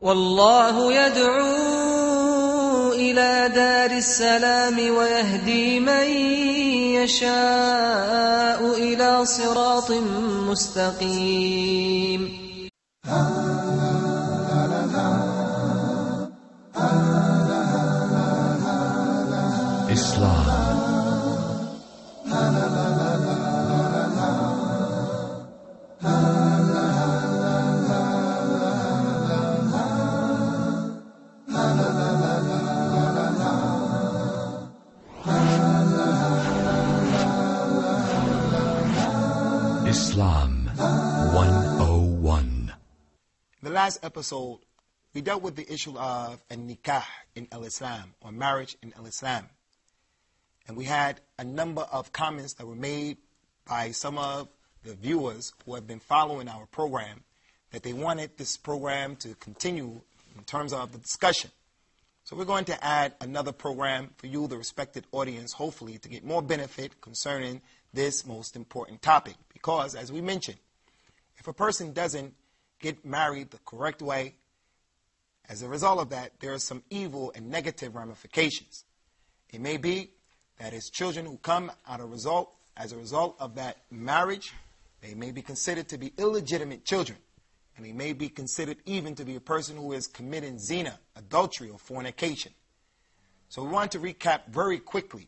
والله يدعو إلى دار السلام ويهدي من يشاء إلى صراط مستقيم. Islam. Islam 101. The last episode, we dealt with the issue of a nikah in al-Islam, or marriage in al-Islam. And we had a number of comments that were made by some of the viewers who have been following our program, that they wanted this program to continue in terms of the discussion. So we're going to add another program for you, the respected audience, hopefully to get more benefit concerning this most important topic. Because, as we mentioned, if a person doesn't get married the correct way, as a result of that, there are some evil and negative ramifications. It may be that his children who come as a result of that marriage, they may be considered to be illegitimate children. And he may be considered even to be a person who is committing zina, adultery, or fornication. So we want to recap very quickly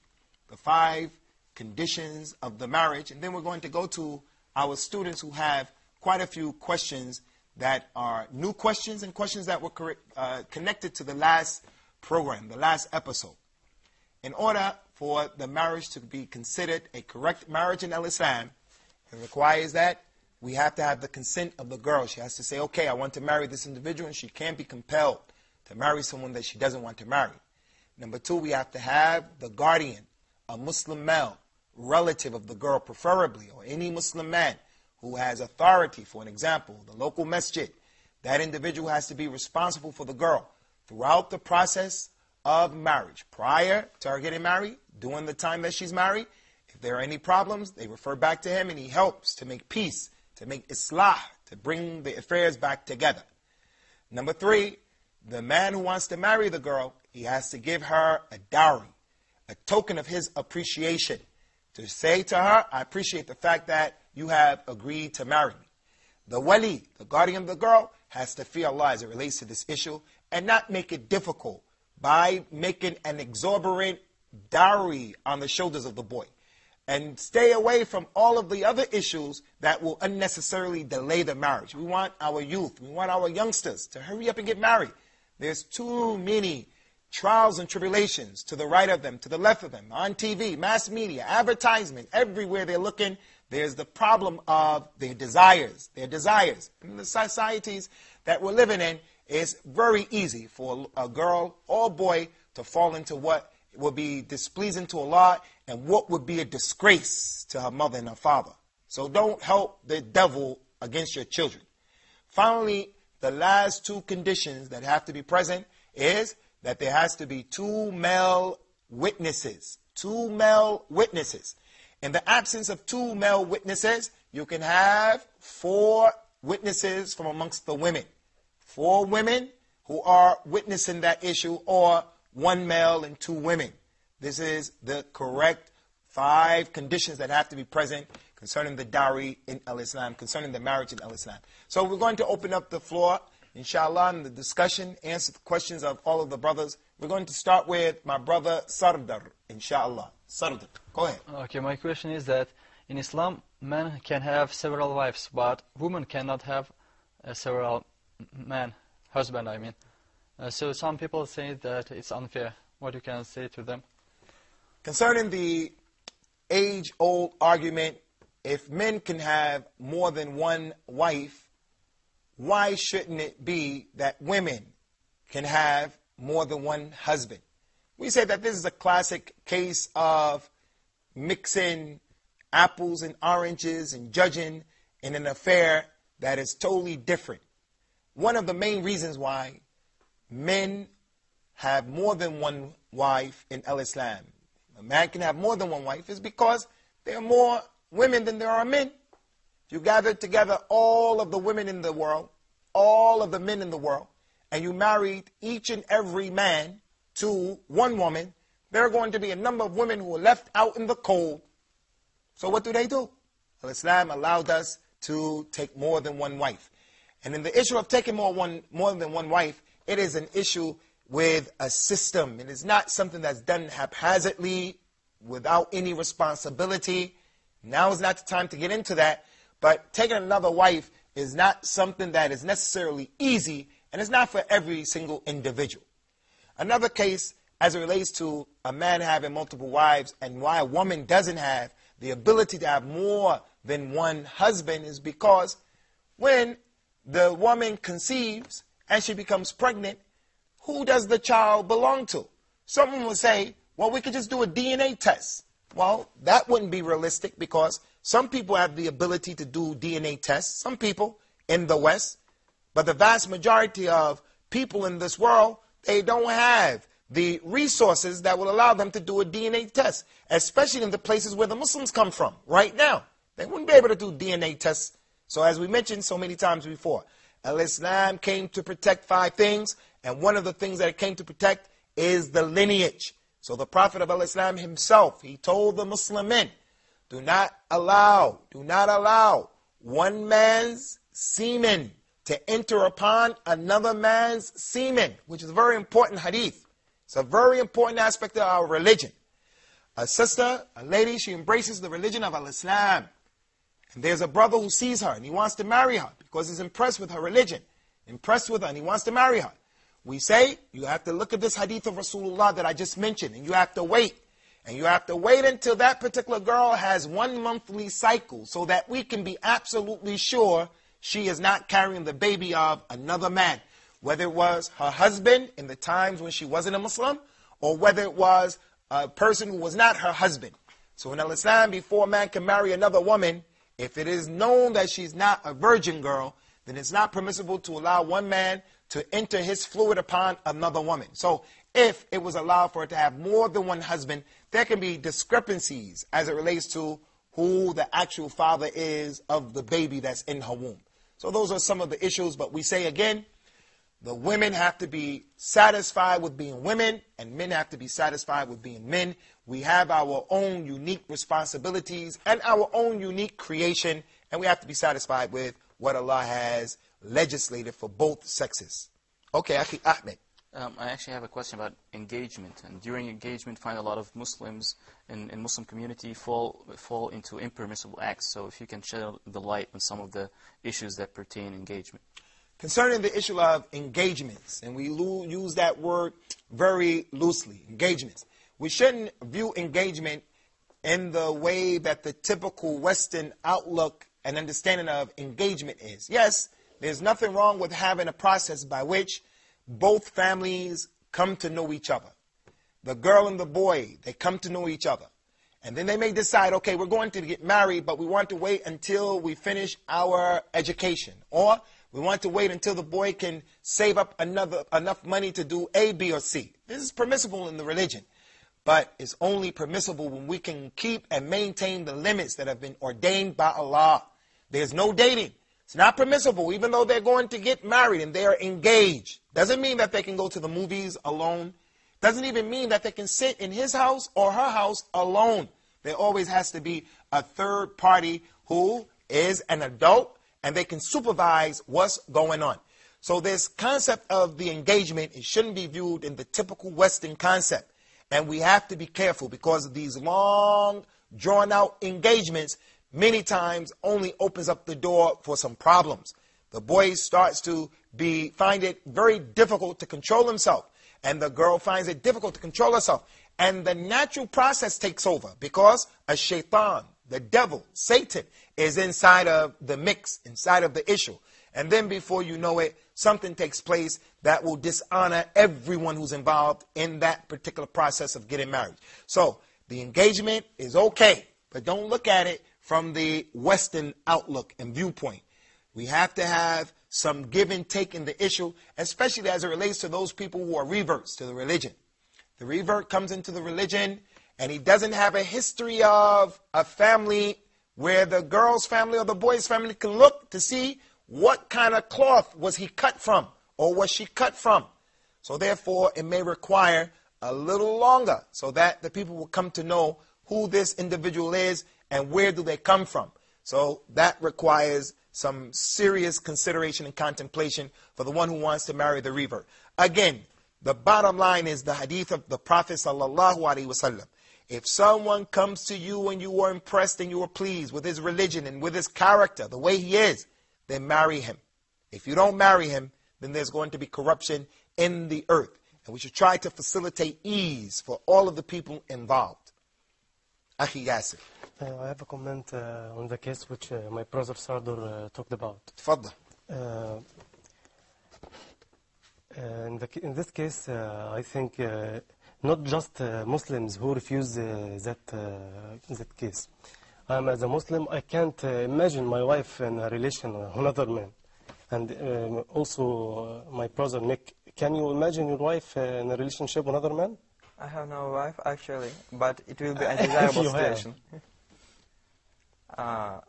the 5 conditions of the marriage, and then we're going to go to our students who have quite a few questions that are new questions and questions that were connected to the last program, the last episode. In order for the marriage to be considered a correct marriage in al-Islam, it requires that we have to have the consent of the girl. She has to say, okay, I want to marry this individual, and she can't be compelled to marry someone that she doesn't want to marry. Number 2, we have to have the guardian, a Muslim male, relative of the girl preferably, or any Muslim man who has authority. For an example, the local masjid. That individual has to be responsible for the girl throughout the process of marriage. Prior to her getting married, during the time that she's married, if there are any problems, they refer back to him and he helps to make peace, to make islah, to bring the affairs back together. Number 3, the man who wants to marry the girl, he has to give her a dowry, a token of his appreciation, to say to her, I appreciate the fact that you have agreed to marry me. The wali, the guardian of the girl, has to fear Allah as it relates to this issue and not make it difficult by making an exorbitant dowry on the shoulders of the boy. And stay away from all of the other issues that will unnecessarily delay the marriage. We want our youth, we want our youngsters to hurry up and get married. There's too many trials and tribulations to the right of them, to the left of them, on TV, mass media, advertisement, everywhere they're looking. There's the problem of their desires. In the societies that we're living in, it's very easy for a girl or a boy to fall into what will be displeasing to Allah and what would be a disgrace to her mother and her father. So don't help the devil against your children. Finally, the last 2 conditions that have to be present is that there has to be 2 male witnesses. 2 male witnesses. In the absence of 2 male witnesses, you can have 4 witnesses from amongst the women. 4 women who are witnessing that issue, or 1 male and 2 women. This is the correct 5 conditions that have to be present concerning the dowry in al-Islam, concerning the marriage in al-Islam. So we're going to open up the floor, inshallah, in the discussion, answer the questions of all of the brothers. We're going to start with my brother Sardar, inshallah. Sardar, go ahead. Okay, my question is that in Islam, men can have several wives, but women cannot have several husband, I mean. So some people say that it's unfair. What you can say to them? Concerning the age-old argument, if men can have more than 1 wife, why shouldn't it be that women can have more than 1 husband? We say that this is a classic case of mixing apples and oranges and judging in an affair that is totally different. One of the main reasons why men have more than 1 wife in al-Islam, a man can have more than 1 wife, is because there are more women than there are men. If you gather together all of the women in the world, all of the men in the world, and you married each and every man to one woman, there are going to be a number of women who are left out in the cold. So what do? Islam allowed us to take more than one wife. And in the issue of taking more than one wife, it is an issue with a system. It is not something that's done haphazardly, without any responsibility. Now is not the time to get into that. But taking another wife is not something that is necessarily easy, and it's not for every single individual. Another case, as it relates to a man having multiple wives and why a woman doesn't have the ability to have more than one husband, is because when the woman conceives and she becomes pregnant, who does the child belong to? Someone will say, well, we could just do a DNA test. Well, that wouldn't be realistic, because some people have the ability to do DNA tests, some people in the West, but the vast majority of people in this world, they don't have the resources that will allow them to do a DNA test, especially in the places where the Muslims come from right now. They wouldn't be able to do DNA tests. So as we mentioned so many times before, Islam came to protect 5 things, and one of the things that it came to protect is the lineage. So the Prophet of Islam himself, he told the Muslim men, do not allow one man's semen to enter upon another man's semen, which is a very important hadith. It's a very important aspect of our religion. A sister, a lady, she embraces the religion of Islam. And there's a brother who sees her and he wants to marry her because he's impressed with her religion, impressed with her, and he wants to marry her. We say, you have to look at this hadith of Rasulullah that I just mentioned, and you have to wait. And you have to wait until that particular girl has 1 monthly cycle, so that we can be absolutely sure she is not carrying the baby of another man. Whether it was her husband in the times when she wasn't a Muslim, or whether it was a person who was not her husband. So in Islam, before a man can marry another woman, if it is known that she's not a virgin girl, then it's not permissible to allow one man to enter his fluid upon another woman. So if it was allowed for her to have more than one husband, there can be discrepancies as it relates to who the actual father is of the baby that's in her womb. So those are some of the issues, but we say again, the women have to be satisfied with being women, and men have to be satisfied with being men. We have our own unique responsibilities and our own unique creation, and we have to be satisfied with what Allah has legislated for both sexes. Okay, Akhi Ahmed. I actually have a question about engagement. And during engagement, find a lot of Muslims in Muslim community fall into impermissible acts. So if you can shed the light on some of the issues that pertain engagement. Concerning the issue of engagements, and we use that word very loosely, engagements. We shouldn't view engagement in the way that the typical Western outlook and understanding of engagement is. Yes, there's nothing wrong with having a process by which both families come to know each other. The girl and the boy, they come to know each other. And then they may decide, okay, we're going to get married, but we want to wait until we finish our education. Or we want to wait until the boy can save up enough money to do A, B, or C. This is permissible in the religion. But it's only permissible when we can keep and maintain the limits that have been ordained by Allah. There's no dating. It's not permissible, even though they're going to get married and they are engaged. Doesn't mean that they can go to the movies alone. Doesn't even mean that they can sit in his house or her house alone. There always has to be a third party who is an adult and they can supervise what's going on. So this concept of the engagement, it shouldn't be viewed in the typical Western concept. And we have to be careful because of these long, drawn-out engagements many times only opens up the door for some problems. The boy starts to find it very difficult to control himself, and the girl finds it difficult to control herself. And the natural process takes over because a shaitan, the devil, Satan, is inside of the mix, inside of the issue. And then before you know it, something takes place that will dishonor everyone who's involved in that particular process of getting married. So the engagement is okay, but don't look at it from the Western outlook and viewpoint. We have to have some give and take in the issue, especially as it relates to those people who are reverts to the religion. The revert comes into the religion and he doesn't have a history of a family where the girl's family or the boy's family can look to see what kind of cloth was he cut from, or was she cut from? So therefore, it may require a little longer so that the people will come to know who this individual is and where do they come from. So that requires some serious consideration and contemplation for the one who wants to marry the revert. Again, the bottom line is the hadith of the Prophet sallallahu alaihi wasallam. If someone comes to you and you were impressed and you were pleased with his religion and with his character, the way he is, then marry him. If you don't marry him, then there's going to be corruption in the earth. And we should try to facilitate ease for all of the people involved. Akhi Yasir. I have a comment on the case which my brother Sardar talked about. Tfaddal. In this case, I think not just Muslims who refuse that case. As a Muslim, I can't imagine my wife in a relation with another man. And also, my brother Nick, can you imagine your wife in a relationship with another man? I have no wife, actually, but it will be a desirable situation. I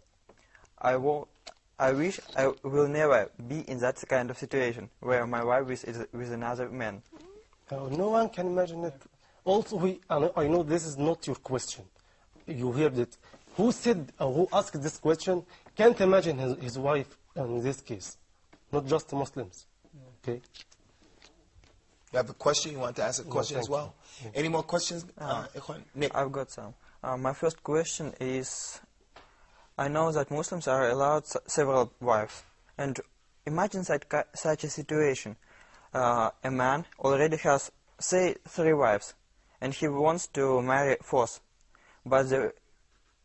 wish I will never be in that kind of situation where my wife is with another man. No one can imagine it. Also, I know this is not your question. You heard it. Who said, who asked this question, can't imagine his wife in this case. Not just Muslims. Okay. You have a question? You want to ask a question as well? Any more questions? Nick. I've got some. My first question is, I know that Muslims are allowed several wives. And imagine such a situation. A man already has, say, 3 wives. And he wants to marry 4th. But the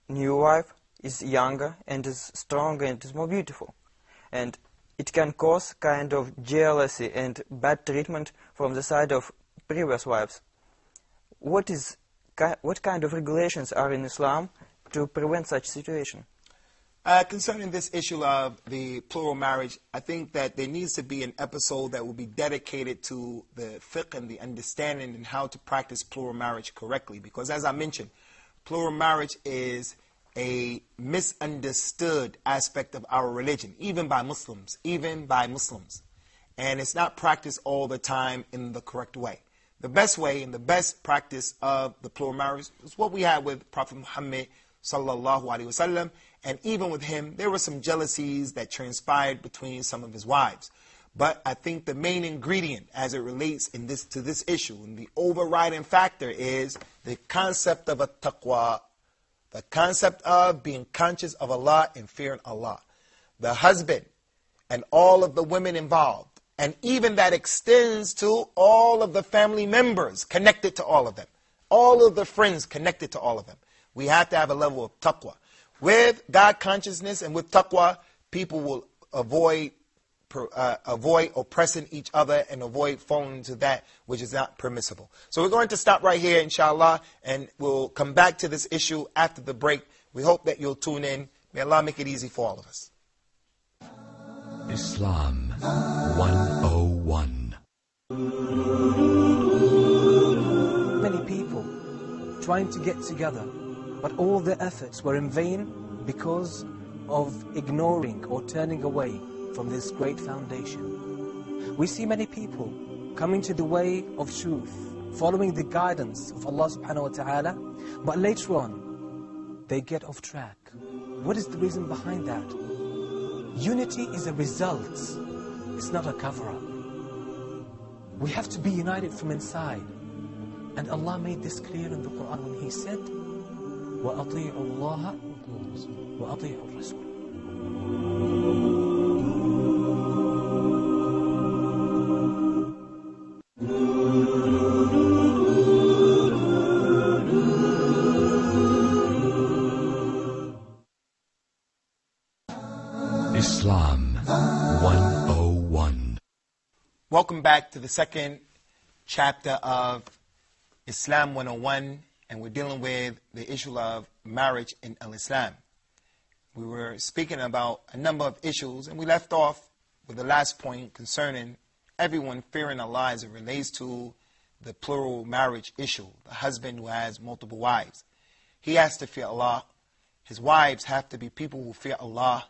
new wife is younger and is stronger and is more beautiful. And it can cause kind of jealousy and bad treatment from the side of previous wives. What kind of regulations are in Islam to prevent such situation? Concerning this issue of the plural marriage, I think that there needs to be an episode that will be dedicated to the fiqh and the understanding and how to practice plural marriage correctly. Because as I mentioned, plural marriage is a misunderstood aspect of our religion, even by Muslims. And it's not practiced all the time in the correct way. The best way and the best practice of the plural marriage is what we had with Prophet Muhammad sallallahu alaihi wasallam. And even with him, there were some jealousies that transpired between some of his wives. But I think the main ingredient as it relates to this issue, and the overriding factor, is the concept of a taqwa. The concept of being conscious of Allah and fearing Allah. The husband and all of the women involved, and even that extends to all of the family members connected to all of them. All of the friends connected to all of them. We have to have a level of taqwa. With God consciousness and with taqwa, people will avoid oppressing each other and avoid falling into that which is not permissible. So we're going to stop right here, inshallah, and we'll come back to this issue after the break. We hope that you'll tune in. May Allah make it easy for all of us. Islam 101. Many people trying to get together, but all their efforts were in vain because of ignoring or turning away from this great foundation. We see many people coming to the way of truth, following the guidance of Allah subhanahu wa ta'ala, but later on, they get off track. What is the reason behind that? Unity is a result. It's not a cover-up. We have to be united from inside. And Allah made this clear in the Quran when He said, وَأَطِيعُوا اللَّهَ وَأَطِيعُوا الرَّسُولَ. Islam 101. Welcome back to the second chapter of Islam 101, and we're dealing with the issue of marriage in Islam. We were speaking about a number of issues, and we left off with the last point concerning everyone fearing Allah as it relates to the plural marriage issue, the husband who has multiple wives. He has to fear Allah. His wives have to be people who fear Allah,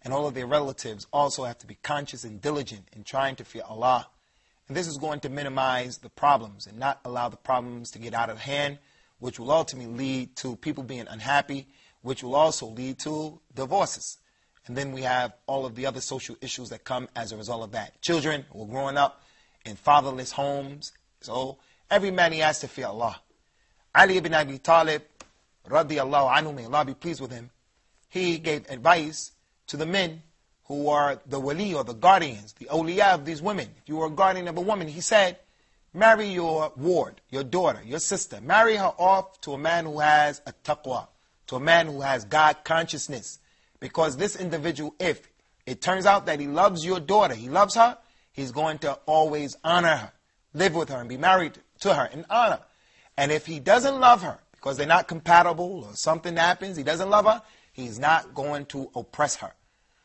and all of their relatives also have to be conscious and diligent in trying to fear Allah. And this is going to minimize the problems and not allow the problems to get out of hand, which will ultimately lead to people being unhappy, which will also lead to divorces. And then we have all of the other social issues that come as a result of that. Children who are growing up in fatherless homes. So every man, he has to fear Allah. Ali ibn Abi Talib, radiyallahu anhu, may Allah be pleased with him, he gave advice to the men who are the wali or the guardians, the awliya of these women. If you were a guardian of a woman, he said, marry your ward, your daughter, your sister. Marry her off to a man who has a taqwa, to a man who has God consciousness. Because this individual, if it turns out that he loves your daughter, he loves her, he's going to always honor her, live with her, and be married to her in honor. And if he doesn't love her, because they're not compatible or something happens, he doesn't love her, he's not going to oppress her.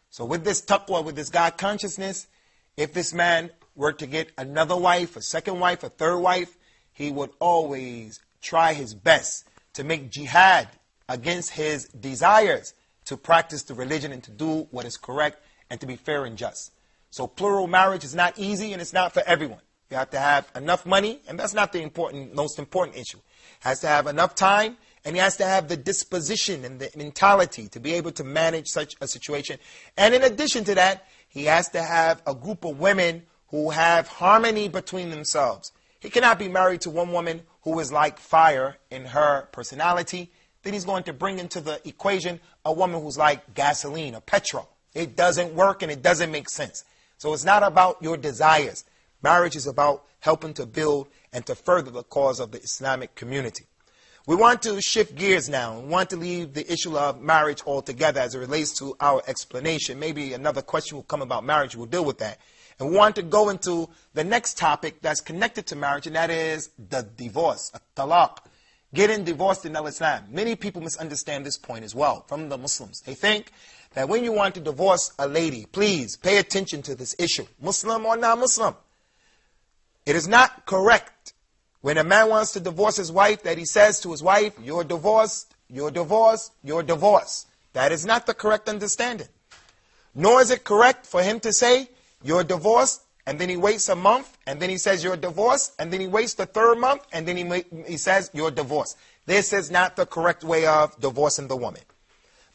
So with this taqwa, with this God consciousness, if this man were to get another wife, a second wife, a third wife, he would always try his best to make jihad against his desires to practice the religion and to do what is correct and to be fair and just. So plural marriage is not easy and it's not for everyone. You have to have enough money, and that's not the most important issue. Has to have enough time, and he has to have the disposition and the mentality to be able to manage such a situation. And in addition to that, he has to have a group of women who have harmony between themselves. He cannot be married to one woman who is like fire in her personality. Then he's going to bring into the equation a woman who's like gasoline or petrol. It doesn't work and it doesn't make sense. So it's not about your desires. Marriage is about helping to build and to further the cause of the Islamic community. We want to shift gears now and want to leave the issue of marriage altogether as it relates to our explanation. Maybe another question will come about marriage. We'll deal with that. And we want to go into the next topic that's connected to marriage, and that is the divorce, talaq. Getting divorced in Islam. Many people misunderstand this point as well from the Muslims. They think that when you want to divorce a lady, please pay attention to this issue, Muslim or non-Muslim. It is not correct when a man wants to divorce his wife that he says to his wife, you're divorced, you're divorced, you're divorced. That is not the correct understanding. Nor is it correct for him to say, you're divorced, and then he waits a month, and then he says you're divorced, and then he waits the third month, and then he says you're divorced. This is not the correct way of divorcing the woman.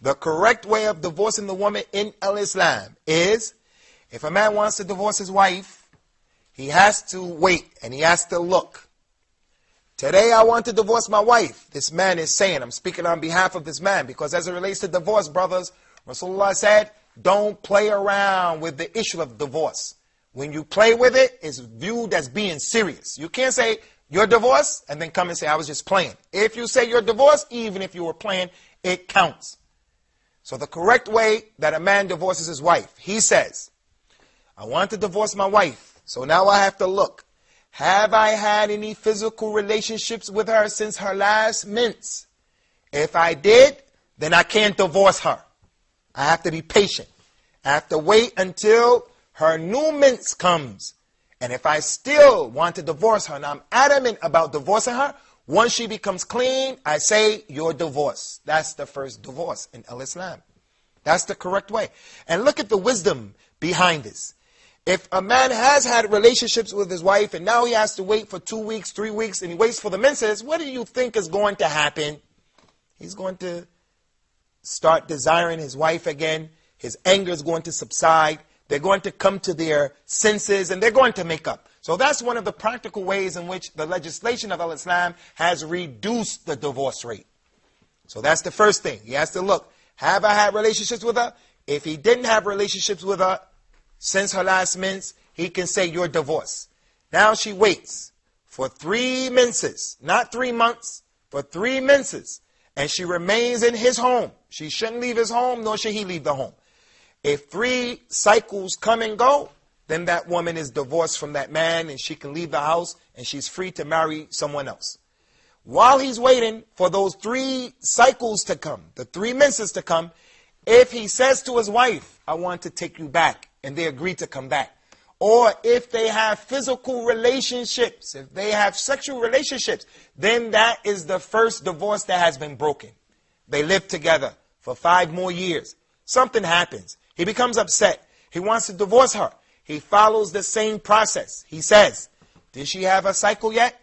The correct way of divorcing the woman in Islam is, if a man wants to divorce his wife, he has to wait and he has to look. Today I want to divorce my wife. This man is saying, I'm speaking on behalf of this man, because as it relates to divorce, brothers, Rasulullah said, don't play around with the issue of divorce. When you play with it, it's viewed as being serious. You can't say, you're divorced, and then come and say, I was just playing. If you say you're divorced, even if you were playing, it counts. So the correct way that a man divorces his wife, he says, I want to divorce my wife. So now I have to look. Have I had any physical relationships with her since her last mens? If I did, then I can't divorce her. I have to be patient. I have to wait until her new mens comes. And if I still want to divorce her, and I'm adamant about divorcing her, once she becomes clean, I say, you're divorced. That's the first divorce in Islam. That's the correct way. And look at the wisdom behind this. If a man has had relationships with his wife and now he has to wait for 2 weeks, 3 weeks, and he waits for the menses, what do you think is going to happen? He's going to start desiring his wife again. His anger is going to subside. They're going to come to their senses and they're going to make up. So that's one of the practical ways in which the legislation of Islam has reduced the divorce rate. So that's the first thing. He has to look. Have I had relationships with her? If he didn't have relationships with her since her last mens, he can say you're divorced. Now she waits for 3 menses, not 3 months, for 3 menses. And she remains in his home. She shouldn't leave his home, nor should he leave the home. If 3 cycles come and go, then that woman is divorced from that man and she can leave the house and she's free to marry someone else. While he's waiting for those 3 cycles to come, the 3 menses to come, if he says to his wife, I want to take you back, and they agree to come back. Or if they have physical relationships, if they have sexual relationships, then that is the first divorce that has been broken. They live together for 5 more years. Something happens. He becomes upset. He wants to divorce her. He follows the same process. He says, did she have a cycle yet?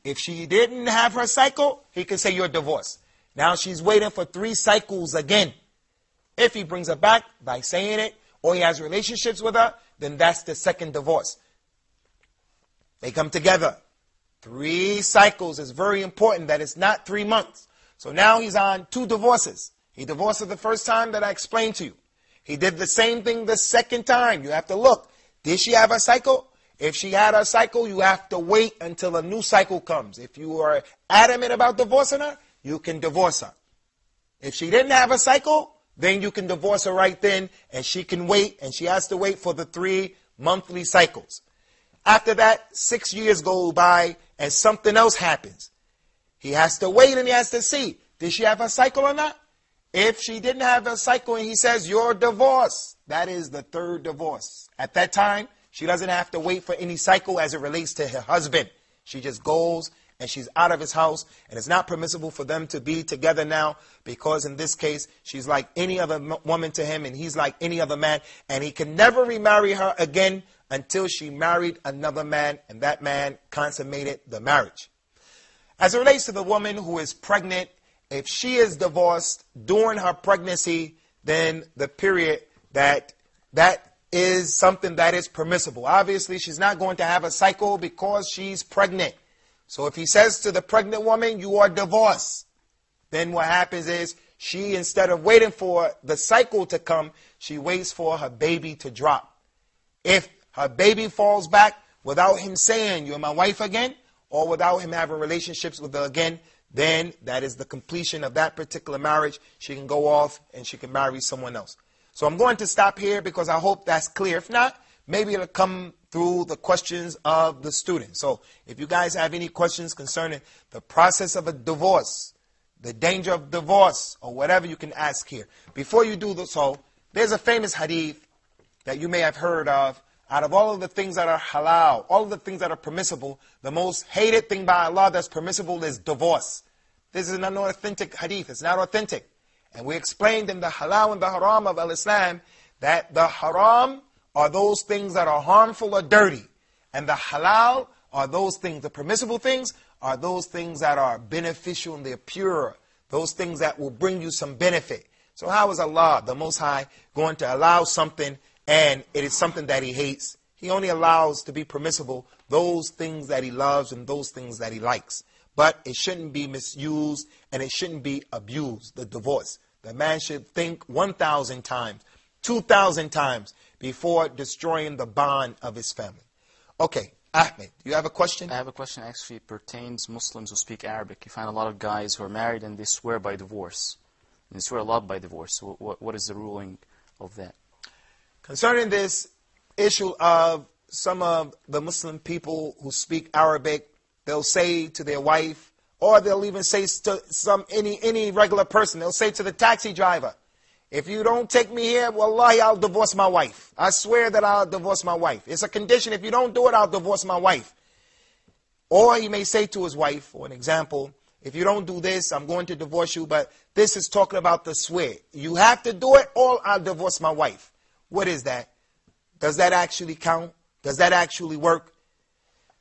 If she didn't have her cycle, he can say you're divorced. Now she's waiting for 3 cycles again. If he brings her back by saying it, or he has relationships with her, then that's the second divorce. They come together. 3 cycles is very important, that it's not 3 months. So now he's on 2 divorces. He divorced her the first time that I explained to you. He did the same thing the second time. You have to look. Did she have a cycle? If she had a cycle, you have to wait until a new cycle comes. If you are adamant about divorcing her, you can divorce her. If she didn't have a cycle, then you can divorce her right then, and she can wait, and she has to wait for the 3 monthly cycles. After that, 6 years go by, and something else happens. He has to wait, and he has to see, did she have a cycle or not? If she didn't have a cycle, and he says, you're divorced, that is the 3rd divorce. At that time, she doesn't have to wait for any cycle as it relates to her husband. She just goes and she's out of his house, and it's not permissible for them to be together now, because in this case, she's like any other woman to him, and he's like any other man, and he can never remarry her again until she married another man, and that man consummated the marriage. As it relates to the woman who is pregnant, if she is divorced during her pregnancy, then the period that is something that is permissible. Obviously, she's not going to have a cycle because she's pregnant. So if he says to the pregnant woman, you are divorced, then what happens is she, instead of waiting for the cycle to come, she waits for her baby to drop. If her baby falls back without him saying, you're my wife again, or without him having relationships with her again, then that is the completion of that particular marriage. She can go off and she can marry someone else. So I'm going to stop here because I hope that's clear. If not, maybe it'll come through the questions of the student. So if you guys have any questions concerning the process of a divorce, the danger of divorce, or whatever, you can ask here. Before you do so, there's a famous hadith that you may have heard of. Out of all of the things that are halal, all of the things that are permissible, the most hated thing by Allah that's permissible is divorce. This is an unauthentic hadith. It's not authentic. And we explained in the halal and the haram of al-Islam that the haram are those things that are harmful or dirty. And the halal are those things, the permissible things are those things that are beneficial and they're pure. Those things that will bring you some benefit. So how is Allah, the Most High, going to allow something and it is something that He hates? He only allows to be permissible those things that He loves and those things that He likes. But it shouldn't be misused and it shouldn't be abused, the divorce. The man should think 1,000 times, 2,000 times before destroying the bond of his family. Okay, Ahmed, you have a question? I have a question actually pertains Muslims who speak Arabic. You find a lot of guys who are married and they swear by divorce. And they swear a lot by divorce. So what is the ruling of that? Concerning this issue of some of the Muslim people who speak Arabic, they'll say to their wife, or they'll even say to any regular person, they'll say to the taxi driver, if you don't take me here, wallahi, I'll divorce my wife. I swear that I'll divorce my wife. It's a condition. If you don't do it, I'll divorce my wife. Or he may say to his wife, for an example, if you don't do this, I'm going to divorce you. But this is talking about the swear. You have to do it or I'll divorce my wife. What is that? Does that actually count? Does that actually work?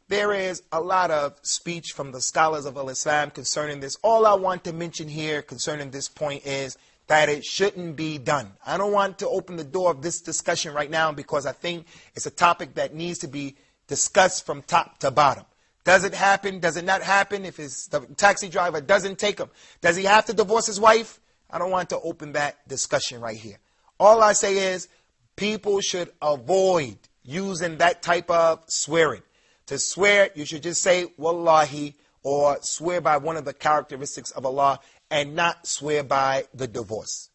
There is a lot of speech from the scholars of Islam concerning this. All I want to mention here concerning this point is that it shouldn't be done. I don't want to open the door of this discussion right now because I think it's a topic that needs to be discussed from top to bottom. Does it happen? Does it not happen? If the taxi driver doesn't take him, does he have to divorce his wife? I don't want to open that discussion right here. All I say is people should avoid using that type of swearing. To swear, you should just say, wallahi, or swear by one of the characteristics of Allah, and not swear by the divorce.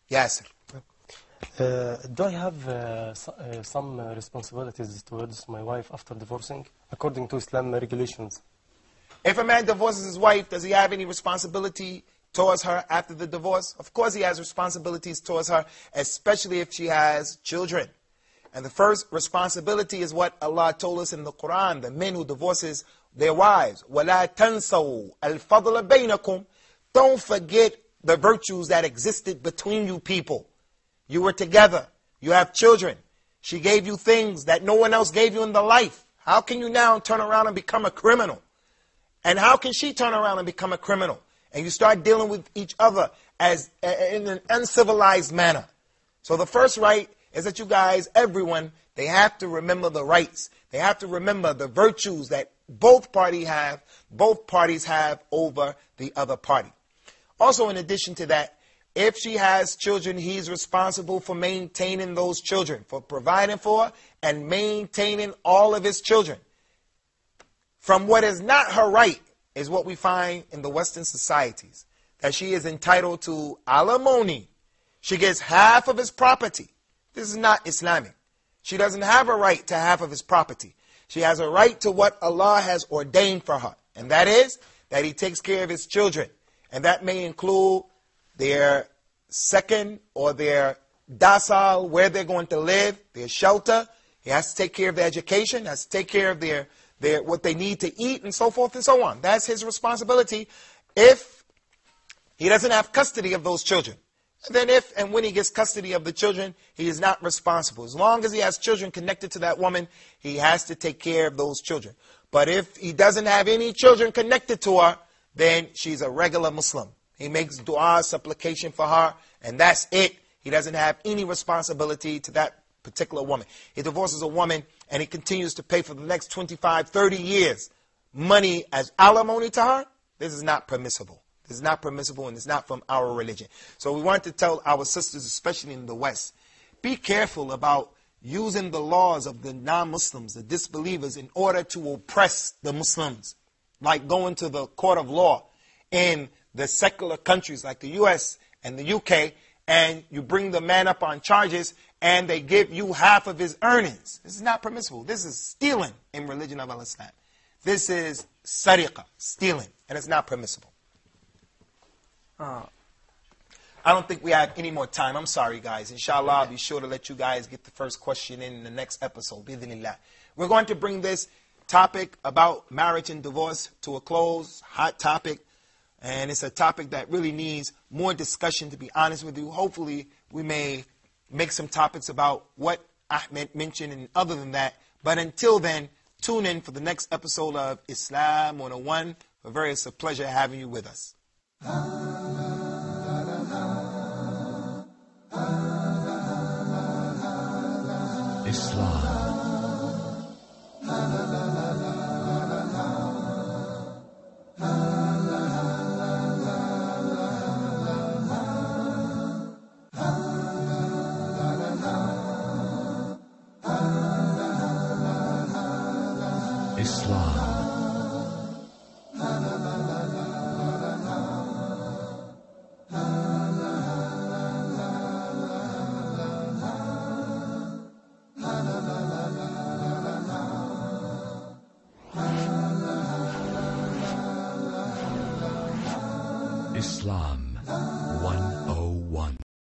Yes, sir. Do I have some responsibilities towards my wife after divorcing, according to Islam regulations? If a man divorces his wife, does he have any responsibility towards her after the divorce? Of course he has responsibilities towards her, especially if she has children. And the first responsibility is what Allah told us in the Quran, the men who divorces their wives. وَلَا تَنْسَوْا الْفَضْلَ بَيْنَكُمْ. Don't forget the virtues that existed between you people. You were together. You have children. She gave you things that no one else gave you in the life. How can you now turn around and become a criminal? And how can she turn around and become a criminal? And you start dealing with each other as in an uncivilized manner. So the first right is that you guys, everyone, they have to remember the rights. They have to remember the virtues that both parties have over the other party. Also, in addition to that, if she has children, he's responsible for maintaining those children, for providing for and maintaining all of his children. From what is not her right is what we find in the Western societies, that she is entitled to alimony. She gets half of his property. This is not Islamic. She doesn't have a right to half of his property. She has a right to what Allah has ordained for her, and that is that he takes care of his children. And that may include their second or their docile, where they're going to live, their shelter. He has to take care of their education, has to take care of their what they need to eat, and so forth and so on. That's his responsibility if he doesn't have custody of those children. And then if and when he gets custody of the children, he is not responsible. As long as he has children connected to that woman, he has to take care of those children. But if he doesn't have any children connected to her, then she's a regular Muslim. He makes dua, supplication for her, and that's it. He doesn't have any responsibility to that particular woman. He divorces a woman, and he continues to pay for the next 25, 30 years money as alimony to her. This is not permissible. This is not permissible, and it's not from our religion. So we want to tell our sisters, especially in the West, be careful about using the laws of the non-Muslims, the disbelievers, in order to oppress the Muslims. Like going to the court of law in the secular countries like the US and the UK, and you bring the man up on charges, and they give you half of his earnings. This is not permissible. This is stealing in religion of Islam. This is sariqah, stealing, and it's not permissible. I don't think we have any more time. I'm sorry, guys. Inshallah, I'll be sure to let you guys get the first question in the next episode. Bidhnillah. We're going to bring this topic about marriage and divorce to a close. Hot topic. And it's a topic that really needs more discussion, to be honest with you. Hopefully, we may make some topics about what Ahmed mentioned and other than that. But until then, tune in for the next episode of Islam 101. It's a pleasure having you with us. Islam. Islam.